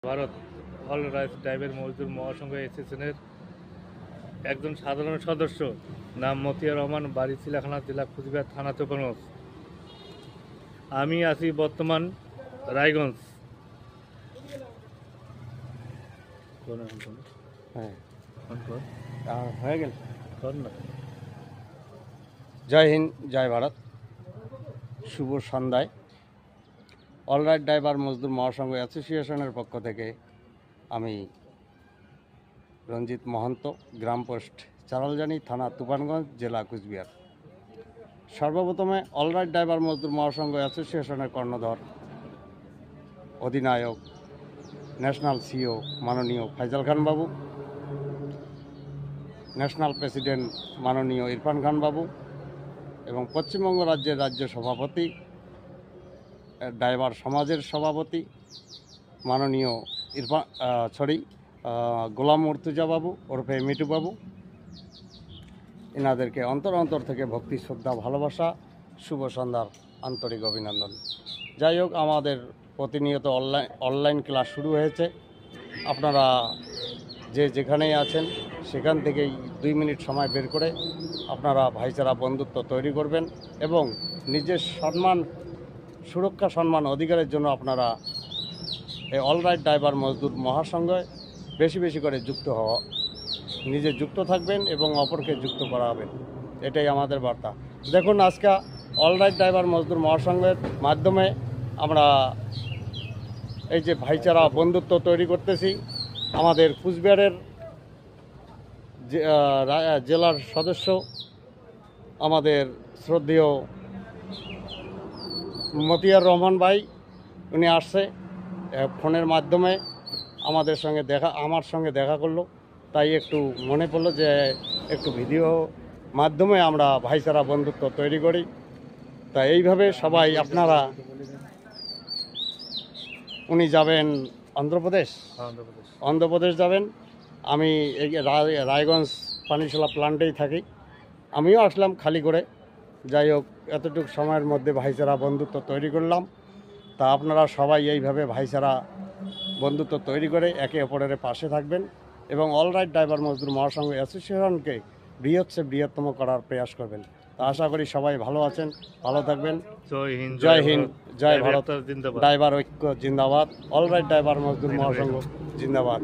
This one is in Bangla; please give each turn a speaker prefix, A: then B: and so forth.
A: ভারত অল রাইস ড্রাইভার মজদুর মহাসংঘ অ্যাসোসিয়েশনের একজন সাধারণ সদস্য, নাম মতিয়ার রহমান, বাড়ি চিলাখানা, জেলা কুচবিহার, থানা চৌকনগঞ্জ। আমি আছি বর্তমান রায়গঞ্জ।
B: হয়ে গেল।
A: না,
B: জয় হিন্দ, জয় ভারত। শুভ সন্ধ্যায় অলরাইট ড্রাইভার মজদুর মহাসংঘ অ্যাসোসিয়েশনের পক্ষ থেকে আমি রঞ্জিত মহন্ত, গ্রাম পোস্ট চারালজানি, থানা তুফানগঞ্জ, জেলা কুচবিহার। সর্বপ্রথমে অলরাইট ড্রাইভার মজদুর মহাসংঘ অ্যাসোসিয়েশনের কর্ণধর, অধিনায়ক, ন্যাশনাল সিও মাননীয় ফাইজাল খান বাবু, ন্যাশনাল প্রেসিডেন্ট মাননীয় ইরফান খান বাবু এবং পশ্চিমবঙ্গ রাজ্যের রাজ্য সভাপতি, ড্রাইভার সমাজের সভাপতি মাননীয় গোলাম মুর্তুজা বাবু ওরফে মিটু বাবু, এনাদেরকে অন্তর থেকে ভক্তি, শ্রদ্ধা, ভালোবাসা, শুভ সন্ধ্যার আন্তরিক অভিনন্দন। যাই হোক, আমাদের প্রতিনিয়ত অনলাইন ক্লাস শুরু হয়েছে। আপনারা যে যেখানেই আছেন সেখান থেকেই 2 মিনিট সময় বের করে আপনারা ভাইচারা বন্ধুত্ব তৈরি করবেন এবং নিজের সম্মান, সুরক্ষা, সম্মান, অধিকারের জন্য আপনারা এই অলরাইট ড্রাইভার মজদুর মহাসংঘে বেশি করে নিজে যুক্ত থাকবেন এবং অপরকে যুক্ত করাবেন। এটাই আমাদের বার্তা। দেখুন, আজকে অলরাইট ড্রাইভার মজদুর মহাসংঘের মাধ্যমে আমরা এই যে ভাইচারা বন্ধুত্ব তৈরি করতেছি। আমাদের কুচবিহারের জেলার সদস্য, আমাদের শ্রদ্ধেয় মতিয়ার রহমান ভাই, উনি আসছে ফোনের মাধ্যমে আমার সঙ্গে দেখা করলো। তাই একটু মনে পড়লো যে একটু ভিডিও মাধ্যমে আমরা ভাইচারা বন্ধুত্ব তৈরি করি। তা এইভাবে সবাই আপনারা, উনি যাবেন অন্ধ্রপ্রদেশ যাবেন। আমি এই রায়গঞ্জ পানিশালা প্লান্টেই থাকি। আমিও আসলাম খালি করে। যাই হোক, এতটুকু সময়ের মধ্যে ভাইচারা বন্ধুত্ব তৈরি করলাম। তা আপনারা সবাই এইভাবে ভাইচারা বন্ধুত্ব তৈরি করে একে অপরের পাশে থাকবেন এবং অলরাইট ড্রাইভার মজদুর মহাসংঘ অ্যাসোসিয়েশনকে বৃহত্তম করার প্রয়াস করবেন। তা আশা করি সবাই ভালো আছেন, ভালো থাকবেন।
A: জয় হিন্দ,
B: জয় ভারত। ড্রাইভার ঐক্য জিন্দাবাদ। অলরাইট ড্রাইভার মজদুর মহাসংঘ জিন্দাবাদ।